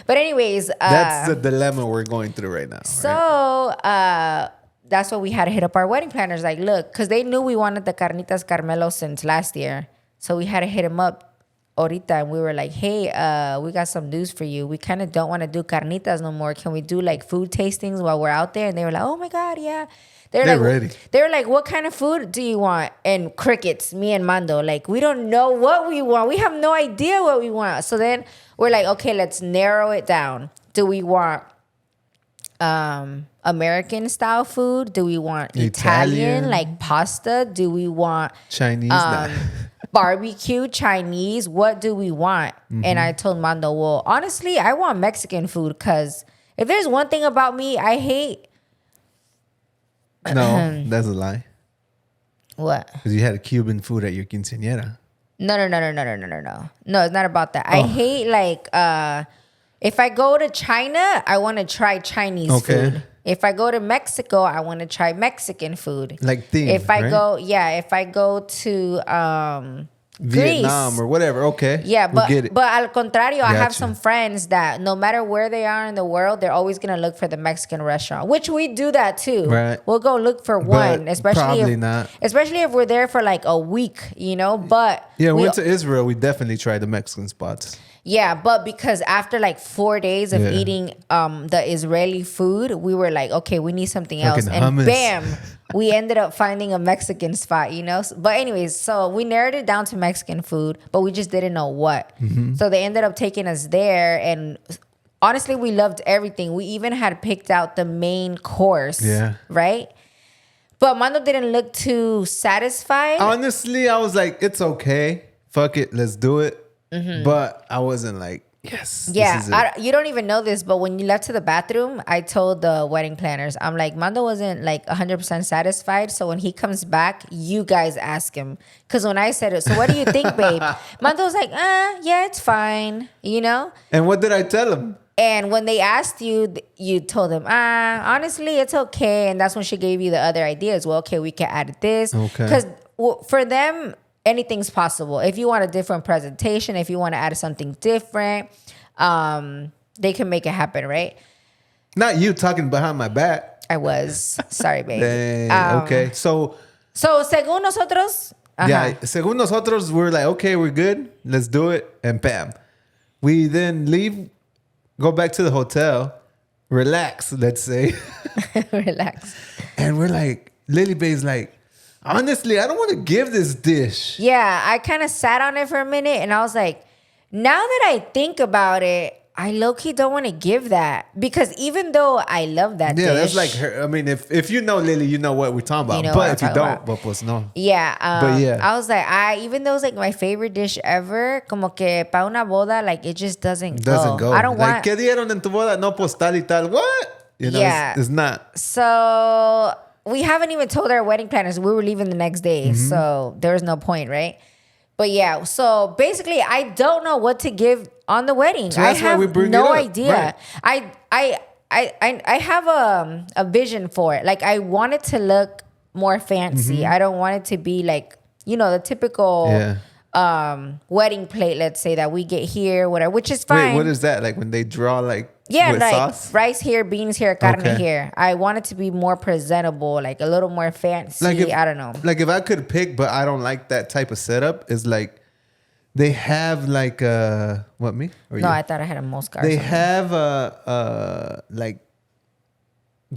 But anyways,
that's the dilemma we're going through right now.
So that's what we had to hit up our wedding planners. Like, look, because they knew we wanted the carnitas Carmelo since last year, so we had to hit them up. Ahorita, and we were like, hey, we got some news for you. We kind of don't want to do carnitas no more. Can we do like food tastings while we're out there? And they were like, oh my God, yeah. They're like,
ready.
They were like, what kind of food do you want? And crickets, me and Mando. Like, we don't know what we want. We have no idea what we want. So then we're like, okay, let's narrow it down. Do we want American style food? Do we want Italian like pasta? Do we want
Chinese?
barbecue, Chinese? What do we want? And I told Mando, well, honestly, I want Mexican food because if there's one thing about me, I hate.
No, that's a lie.
What?
Because you had Cuban food at your quinceañera.
No. No, it's not about that. I hate like if I go to China, I want to try Chinese food. If I go to Mexico, I want to try Mexican food.
Like theme,
if I
right?
go to
Vietnam
Greece,
or whatever, okay.
Yeah, but al contrario, I have
Gotcha.
some friends that no matter where they are in the world, they're always gonna look for the Mexican restaurant, which we do that too.
Right.
We'll go look for one, especially if we're there for like a week, you know. But
yeah, we went to Israel. We definitely tried the Mexican spots.
Yeah, but because after like 4 days of eating the Israeli food, we were like, okay, we need something else. And
hummus.
Bam, we ended up finding a Mexican spot, you know? But anyways, so we narrowed it down to Mexican food, but we just didn't know what. So they ended up taking us there. And honestly, we loved everything. We even had picked out the main course, right? But Mando didn't look too satisfied.
Honestly, I was like, it's okay. Fuck it. Let's do it. But I wasn't like, yes.
Yeah, you don't even know this, but when you left to the bathroom, I told the wedding planners, I'm like, Mando wasn't like 100% satisfied. So when he comes back, you guys ask him. Because when I said it, so what do you think, babe? Mando was like, yeah, it's fine, you know?
And what did I tell him?
And when they asked you, you told them, honestly, it's okay. And that's when she gave you the other ideas. Well, okay, we can add this.
Okay.
Because for them, anything's possible. If you want a different presentation, if you want to add something different, they can make it happen, right?
Not you talking behind my back.
I was. Sorry, babe.
Okay. So
según nosotros...
Yeah, según nosotros, we're like, okay, we're good. Let's do it. And bam. We then leave, go back to the hotel, relax, let's say.
Relax.
And we're like, Lily Bay's like, honestly, I don't want to give this dish.
Yeah, I kind of sat on it for a minute and I was like, now that I think about it, I low-key don't want to give that because even though I love that dish.
Yeah, that's like her. I mean, if you know Lily, you know what we're talking about.
You know
but if you don't, pues no.
Yeah.
But yeah.
I was like, even though it's like my favorite dish ever, como que pa una boda, like it just doesn't go. I don't
like,
want.
¿Qué dieron en tu boda? No, pues tal y tal. What? You know,
yeah.
It's not.
So we haven't even told our wedding planners we were leaving the next day. So there was no point, right? But yeah, so basically, I don't know what to give on the wedding.
So that's
I have
why we bring
no
it up.
idea.
Right.
I have a vision for it. Like I want it to look more fancy. I don't want it to be like, the typical wedding plate, let's say, that we get here, whatever, which is fine.
Wait, what is that? Like when they draw with
like
sauce?
rice here, beans here, carne here. I want it to be more presentable, like a little more fancy.
Like
I don't know.
Like if I could pick, but I don't like that type of setup, is like they have like what, me? Or
No,
you?
I thought I had a mosca.
They have like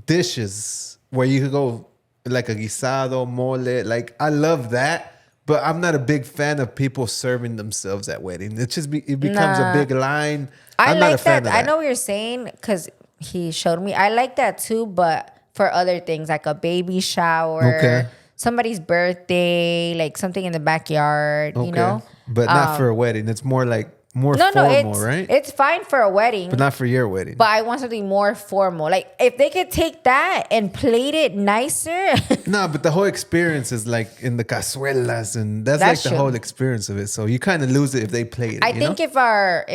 dishes where you could go like a guisado, mole. Like I love that. But I'm not a big fan of people serving themselves at weddings. It becomes a big line. I'm not a fan of that.
I know what you're saying because he showed me. I like that too, but for other things like a baby shower, somebody's birthday, like something in the backyard, you know?
But not for a wedding. It's more like formal, right?
It's fine for a wedding.
But not for your wedding.
But I want something more formal. Like if they could take that and plate it nicer.
No, but the whole experience is like in the cazuelas, and that's like the
true.
whole experience of it. So you kind of lose it if they plate it.
I think if our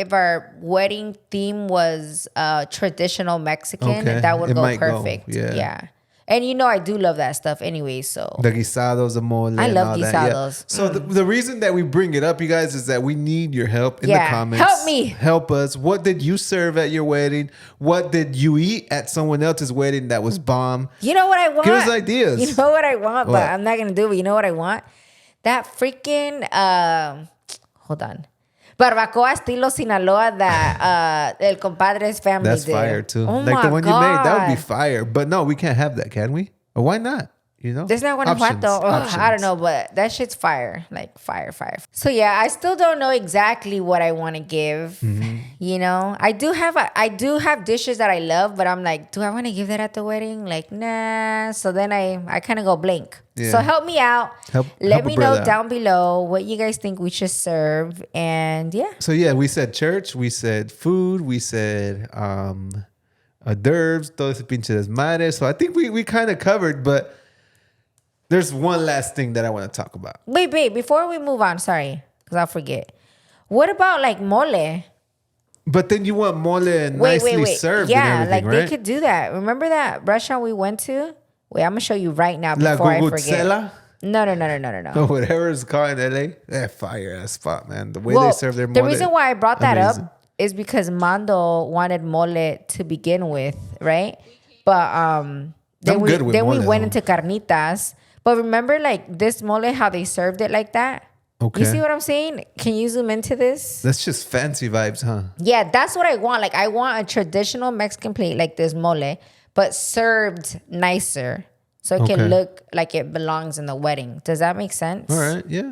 wedding theme was traditional Mexican, that would go perfect. Yeah. And I do love that stuff anyway, so.
The guisados, the mole,
I love
and all
guisados.
That, yeah. So the reason that we bring it up, you guys, is that we need your help in the comments.
Help me.
Help us. What did you serve at your wedding? What did you eat at someone else's wedding that was bomb?
You know what I want?
Give us ideas.
You know what I want, but I'm not going to do it. You know what I want? That freaking, hold on. Barbacoa estilo Sinaloa that El Compadre's family
That's
did.
fire too.
Oh
like
my
the one
God.
you made, that would be fire. But no, we can't have that, can we? Or why not?
There's not Guanajuato. I don't know, but that shit's fire. Like fire. So yeah, I still don't know exactly what I want to give. I do have dishes that I love, but I'm like, do I want to give that at the wedding? Like, nah. So then I kind of go blank.
Yeah.
So help me out. Let me know
out.
down below what you guys think we should serve. And yeah.
So yeah, we said church, we said food, we said d'oeuvres, todo ese pinche desmadre. So I think we kind of covered, but there's one last thing that I want to talk about.
Wait, before we move on, sorry, because I'll forget. What about like mole?
But then you want mole nicely served and everything,
like
right?
they could do that. Remember that restaurant we went to? Wait, I'm going to show you right now before I forget. No.
Or whatever it's called in LA. That fire ass spot, man. The way they serve their mole.
The reason why I brought that up is because Mando wanted mole to begin with, right? But then we went into carnitas. But remember, like this mole, how they served it like that?
Okay.
You see what I'm saying? Can you zoom into this?
That's just fancy vibes, huh?
Yeah, that's what I want. Like I want a traditional Mexican plate like this mole, but served nicer. So it can look like it belongs in the wedding. Does that make sense?
All right, yeah.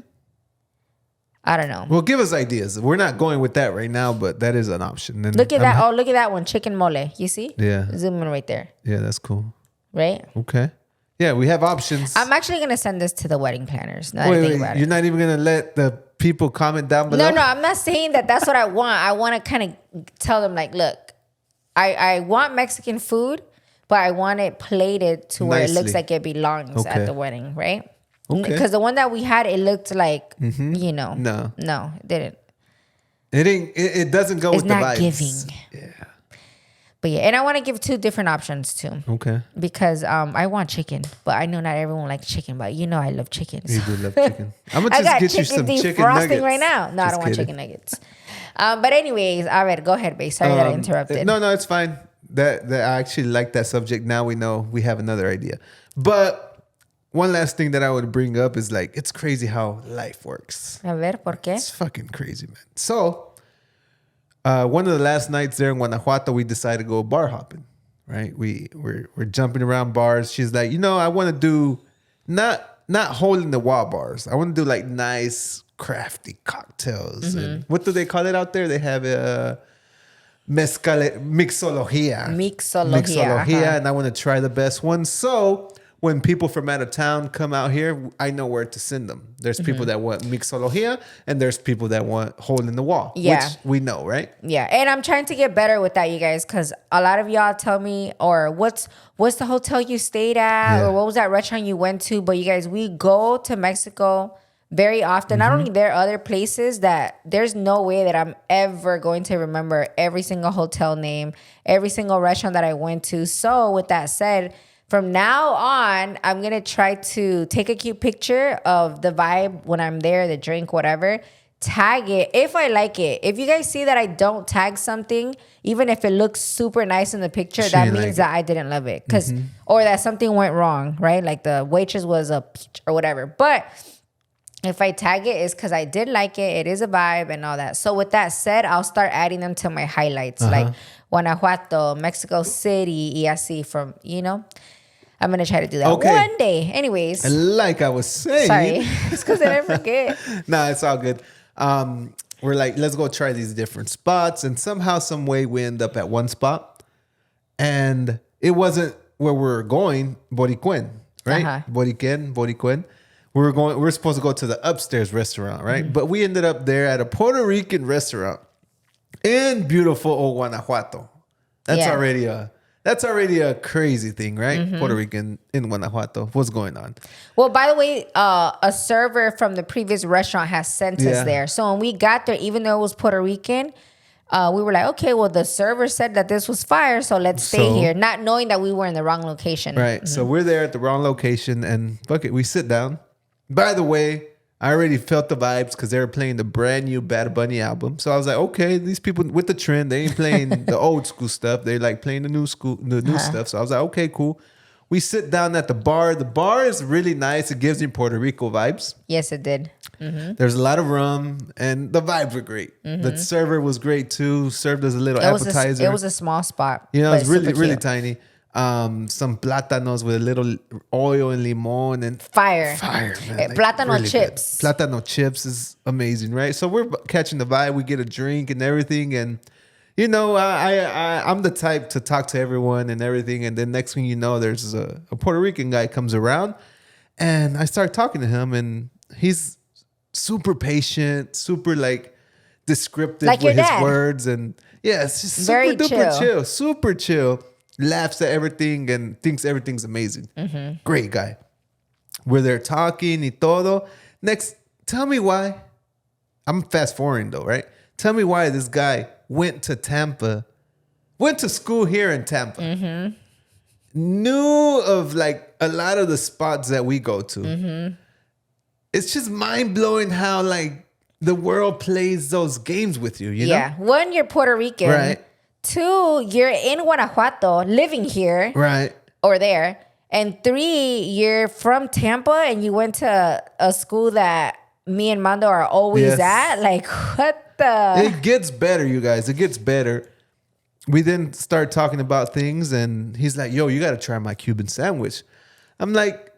I don't know.
Well, give us ideas. We're not going with that right now, but that is an option. And
look at that. Look at that one. Chicken mole. You see?
Yeah.
Zoom in right there.
Yeah, that's cool.
Right?
Okay. Yeah, we have options.
I'm actually going to send this to the wedding planners. Now that I think about it.
You're not even going to let the people comment down below?
No, I'm not saying that that's what I want. I want to kind of tell them like, look, I want Mexican food, but I want it plated to where it looks like it belongs at the wedding, right? Okay. Because the one that we had, it looked like, No, it didn't.
It doesn't go with the vibes.
It's not giving.
Yeah.
But yeah, and I want to give two different options too.
Okay.
Because I want chicken, but I know not everyone likes chicken, but you know I love chicken.
So. You do love chicken. I'm going to just get you some chicken nuggets.
Right now. No, I don't want chicken nuggets. But anyways, a ver, go ahead, babe. Sorry that I interrupted.
No, it's fine. That I actually like that subject. Now we know we have another idea. But one last thing that I would bring up is like, it's crazy how life works.
A ver, ¿por qué?
It's fucking crazy, man. So, one of the last nights there in Guanajuato, we decided to go bar hopping, right? We're jumping around bars. She's like, I want to do not hole in the wall bars. I want to do like nice crafty cocktails. And what do they call it out there? They have a mixología.
Mixología.
And I want to try the best one. So when people from out of town come out here, I know where to send them. There's people that want mixología, and there's people that want hole in the wall, which we know, right?
Yeah, and I'm trying to get better with that, you guys, because a lot of y'all tell me, or what's the hotel you stayed at, or what was that restaurant you went to? But you guys, we go to Mexico very often. Not only there, other places that there's no way that I'm ever going to remember every single hotel name, every single restaurant that I went to. So with that said, from now on, I'm going to try to take a cute picture of the vibe when I'm there, the drink, whatever. Tag it if I like it. If you guys see that I don't tag something, even if it looks super nice in the picture, that means that I didn't love it. Or that something went wrong, right? Like the waitress was a peach or whatever. But if I tag it, it's because I did like it. It is a vibe and all that. So with that said, I'll start adding them to my highlights. Like Guanajuato, Mexico City, y así from, I'm going to try to do that one day. Anyways.
Like I was saying.
Sorry. It's because I didn't forget.
Nah, it's all good. We're like, let's go try these different spots. And somehow, some way, we end up at one spot. And it wasn't where we were going, Boricuen, right? Boricuen. We're supposed to go to the upstairs restaurant, right? But we ended up there at a Puerto Rican restaurant in beautiful Guanajuato. That's already a crazy thing, right? Puerto Rican in Guanajuato. What's going on?
Well, by the way, a server from the previous restaurant has sent us there. So when we got there, even though it was Puerto Rican, we were like, okay, well, the server said that this was fire, so let's stay here, not knowing that we were in the wrong location.
Right. So we're there at the wrong location, and fuck it, we sit down. By the way, I already felt the vibes because they were playing the brand new Bad Bunny album. So I was like, okay, these people with the trend, they ain't playing the old school stuff. They like playing the new stuff. So I was like, okay, cool. We sit down at the bar. The bar is really nice. It gives me Puerto Rico vibes.
Yes, it did.
There's a lot of rum, and the vibes were great. The server was great too. Served as a little appetizer.
It was a small spot.
It was really tiny. Some plátanos with a little oil and limon and
fire,
man.
Plátano really chips.
Good. Plátano chips is amazing, right? So we're catching the vibe. We get a drink and everything, and I'm the type to talk to everyone and everything. And then next thing you know, there's a Puerto Rican guy comes around, and I start talking to him, and he's super patient, super like descriptive
like
with his
dad.
Words, and it's just super
Very
duper chill, super chill. Laughs at everything and thinks everything's amazing. Great guy. We're there talking y todo. Next, tell me why. I'm fast forwarding though, right? Tell me why this guy went to school here in Tampa. Knew of like a lot of the spots that we go to. It's just mind blowing how like the world plays those games with you, you know?
Yeah. One, you're Puerto Rican.
Right.
Two, you're in Guanajuato, living here.
Right.
Or there. And three, you're from Tampa and you went to a school that me and Mando are always at. Like, what the?
It gets better, you guys. It gets better. We then start talking about things, and he's like, yo, you got to try my Cuban sandwich. I'm like,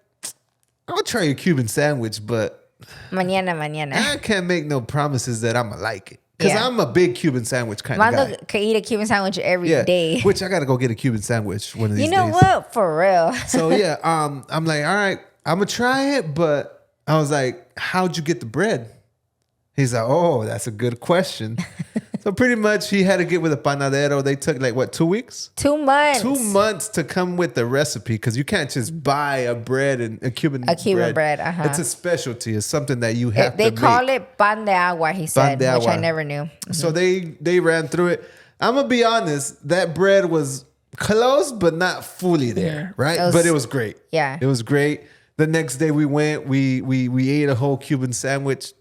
I'll try your Cuban sandwich, but
Mañana.
I can't make no promises that I'm going to like it. Because I'm a big Cuban sandwich kind of guy.
Mando can eat a Cuban sandwich every day.
Which I got to go get a Cuban sandwich one of these days.
You know what? For real.
So, I'm like, all right, I'm going to try it. But I was like, how'd you get the bread? He's like, oh, that's a good question. So pretty much he had to get with a panadero. They took like, what, 2 weeks?
2 months.
2 months to come with the recipe because you can't just buy a bread and a Cuban bread. It's a specialty. It's something that you have to make.
They call it pan de agua, he said, which I never knew.
So they ran through it. I'm going to be honest. That bread was close, but not fully there, right? But it was great.
Yeah.
It was great. The next day we went, we ate a whole Cuban sandwich.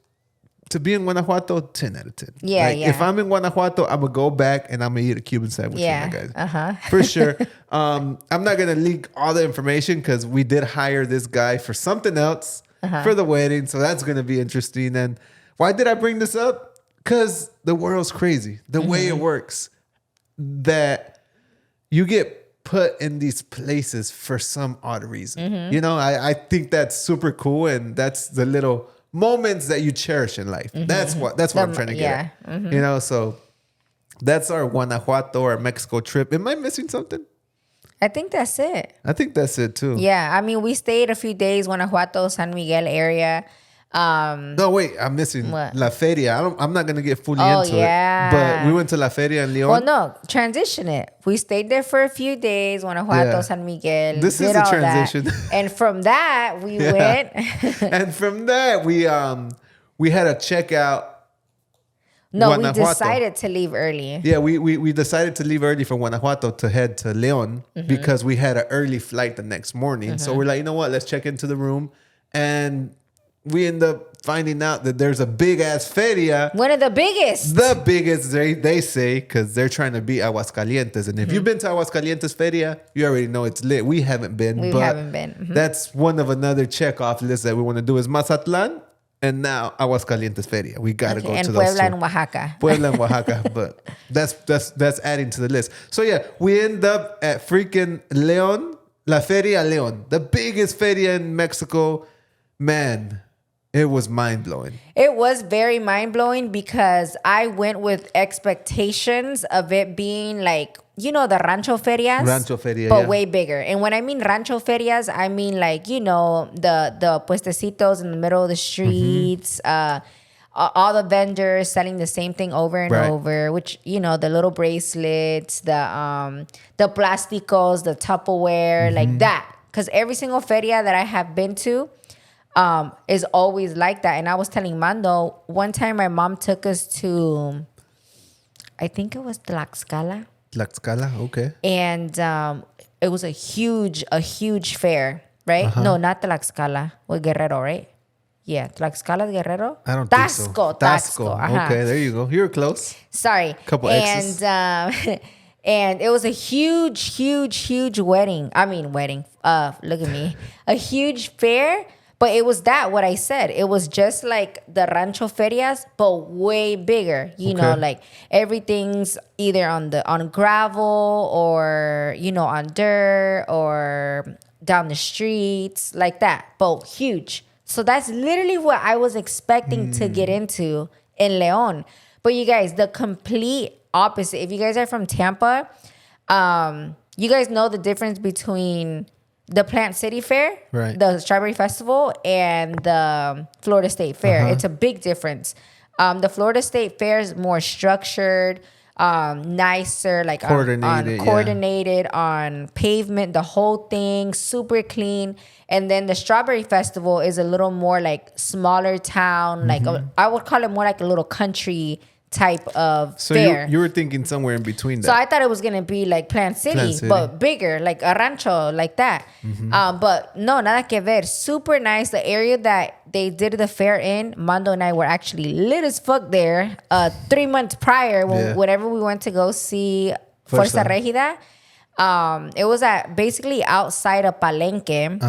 To be in Guanajuato, 10 out of 10.
Yeah.
If I'm in Guanajuato, I'm going to go back and I'm going to eat a Cuban sandwich with my guys. For sure. I'm not going to leak all the information because we did hire this guy for something else for the wedding. So that's going to be interesting. And why did I bring this up? Because the world's crazy. The way it works. That you get put in these places for some odd reason. You know, I think that's super cool, and that's the little moments that you cherish in life. That's what I'm trying to get at. You know, so that's our Guanajuato or Mexico trip. Am I missing something?
I think that's it.
I think that's it too.
Yeah, I mean, we stayed a few days, Guanajuato, San Miguel area.
No, wait, I'm missing
What?
La Feria. I'm not going to get fully
Oh,
into
yeah.
it. But we went to La Feria in Leon.
Well, no, transition it. We stayed there for a few days, Guanajuato,
Yeah.
San Miguel.
This
did
is a
all
transition.
That. And from that, we went.
And from that, we had a checkout.
No, we
Guanajuato.
decided to leave early.
Yeah, we decided to leave early from Guanajuato to head to Leon because we had an early flight the next morning. So we're like, you know what? Let's check into the room. And we end up finding out that there's a big ass feria.
One of the biggest.
The biggest, they say, because they're trying to beat Aguascalientes. And if you've been to Aguascalientes feria, you already know it's lit. We haven't been.
We
but
haven't been.
That's one of another check off list that we want to do is Mazatlan. And now Aguascalientes Feria. We gotta go
and
to
Puebla
those two.
and Oaxaca.
Puebla and Oaxaca, but that's adding to the list. So yeah, we end up at freaking Leon, La Feria Leon, the biggest feria in Mexico. Man, it was mind blowing.
It was very mind blowing because I went with expectations of it being like, you know, the rancho ferias.
Rancho feria,
but
yeah.
way bigger. And when I mean rancho ferias, I mean like, you know, the puestecitos in the middle of the streets, all the vendors selling the same thing over and
Right.
over, which, you know, the little bracelets, the plasticos, the Tupperware, like that. Because every single feria that I have been to is always like that. And I was telling Mando, one time my mom took us to, I think it was Tlaxcala.
Tlaxcala, okay.
And it was a huge fair, right? No, not Tlaxcala. With Guerrero, right? Yeah, Tlaxcala, Guerrero.
I don't think so.
Tasco.
Okay, there you go. You're close.
Sorry.
Couple X's.
And it was a huge wedding. I mean, wedding. Look at me. A huge fair. But it was what I said. It was just like the rancho ferias, but way bigger. You know, like everything's either on gravel or, you know, on dirt or down the streets, like that. But huge. So that's literally what I was expecting to get into in Leon. But you guys, the complete opposite. If you guys are from Tampa, you guys know the difference between the Plant City Fair,
right,
the Strawberry Festival, and the Florida State Fair. It's a big difference. The Florida State Fair is more structured, nicer, like coordinated on pavement, the whole thing, super clean. And then the Strawberry Festival is a little more like smaller town, like I would call it more like a little country type of fair.
So you were thinking somewhere in between that.
So I thought it was going to be like Plant City, but bigger, like a rancho, like that. But no, nada que ver. Super nice. The area that they did the fair in, Mando and I were actually lit as fuck there 3 months prior whenever we went to go see Fuerza Regida. It was basically outside of Palenque.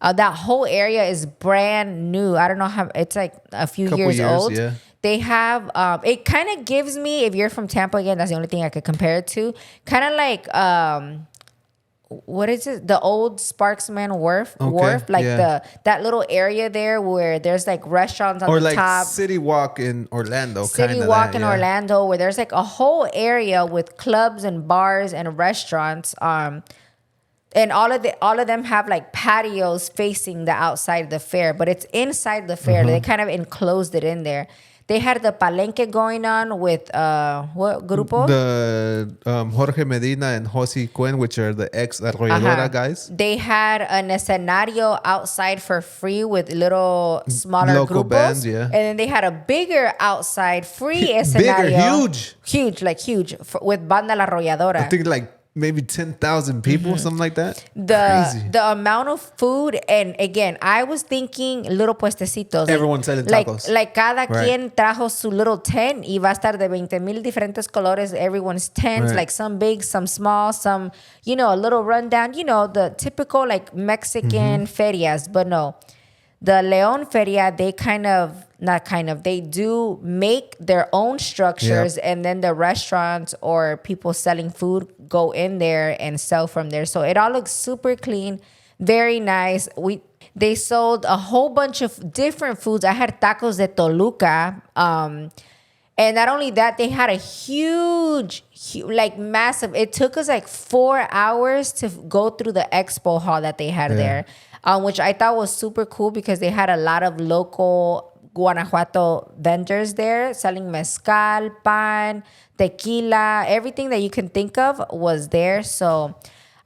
That whole area is brand new. I don't know how, it's like a few years old.
Yeah.
They have, it kind of gives me, if you're from Tampa, again, that's the only thing I could compare it to, kind of like, what is it? The old Sparksman Wharf, like that little area there where there's like restaurants on the top. Or like
City Walk in Orlando.
City Walk in Orlando, where there's like a whole area with clubs and bars and restaurants. And all of them have like patios facing the outside of the fair, but it's inside the fair. They kind of enclosed it in there. They had the Palenque going on with what grupo?
The Jorge Medina and Josie Cuen, which are the ex Arrolladora guys.
They had an escenario outside for free with little smaller
local
grupos.
bands, yeah.
And then they had a bigger outside free escenario. Huge, with Banda La Arrolladora.
I think like maybe 10,000 people, something like that.
Crazy. The amount of food, and again, I was thinking little puestecitos.
Everyone selling tacos.
Like cada quien trajo su little tent y va a estar de 20,000 diferentes colores, everyone's tents, like some big, some small, some, you know, a little rundown, you know, the typical like Mexican ferias. But no, the Leon Feria, they kind of They do make their own structures, and then the restaurants or people selling food go in there and sell from there. So it all looks super clean, very nice. They sold a whole bunch of different foods. I had tacos de Toluca. And not only that, they had a huge, like massive, it took us like 4 hours to go through the expo hall that they had there, which I thought was super cool because they had a lot of local Guanajuato vendors there selling mezcal, pan, tequila, everything that you can think of was there. So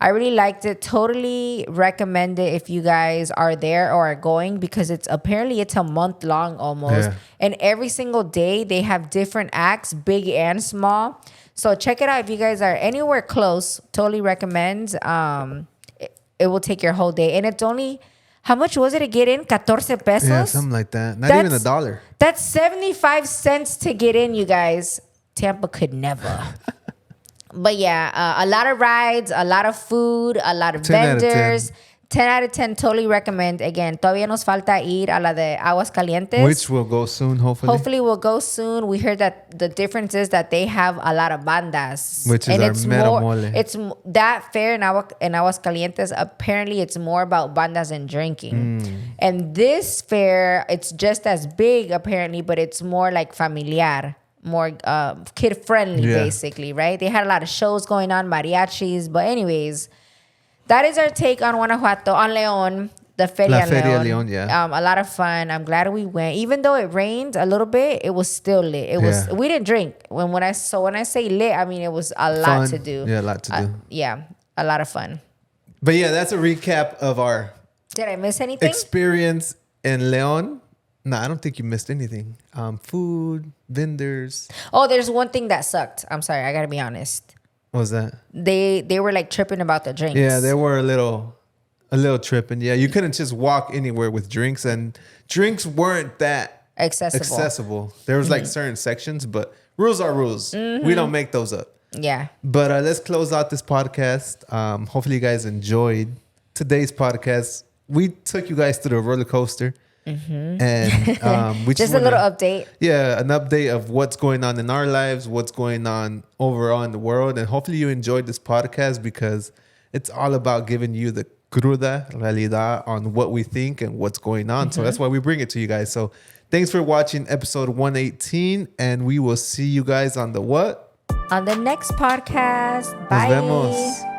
I really liked it. Totally recommend it if you guys are there or are going, because it's a month long almost. Yeah. And every single day they have different acts, big and small. So check it out if you guys are anywhere close. Totally recommend. It will take your whole day. And it's only, how much was it to get in? 14 pesos?
Yeah, something like that. Not even $1.
That's 75 cents to get in, you guys. Tampa could never. But yeah, a lot of rides, a lot of food, a lot of vendors. 10 out of 10, totally recommend. Again, todavía nos falta ir a la de Aguascalientes.
Which will go soon, hopefully.
Hopefully we'll go soon. We heard that the difference is that they have a lot of bandas.
Which is our mero mole.
It's that fair in Aguascalientes, apparently it's more about bandas and drinking. And this fair, it's just as big apparently, but it's more like familiar. More kid-friendly, basically, right? They had a lot of shows going on, mariachis. But anyways, that is our take on Guanajuato, on León, the Feria León.
Yeah.
A lot of fun. I'm glad we went. Even though it rained a little bit, it was still lit. It was. We didn't drink. When I say lit, I mean it was a lot to do.
Yeah, a lot to do.
Yeah, a lot of fun.
But yeah, that's a recap of our.
Did I miss anything?
Experience in León. No, I don't think you missed anything. Food, vendors.
Oh, there's one thing that sucked. I'm sorry, I gotta be honest.
What was that?
They were like tripping about the drinks.
Yeah, they were a little tripping. Yeah, you couldn't just walk anywhere with drinks, and drinks weren't that accessible. There was like certain sections, but rules are rules. We don't make those up.
Yeah.
But let's close out this podcast. Hopefully you guys enjoyed today's podcast. We took you guys through the roller coaster. And we
just a little update.
Yeah, an update of what's going on in our lives, what's going on overall in the world. And hopefully you enjoyed this podcast, because it's all about giving you the cruda realidad on what we think and what's going on. So that's why we bring it to you guys. So thanks for watching episode 118, and we will see you guys on the what?
On the next podcast. Bye.
Nos vemos.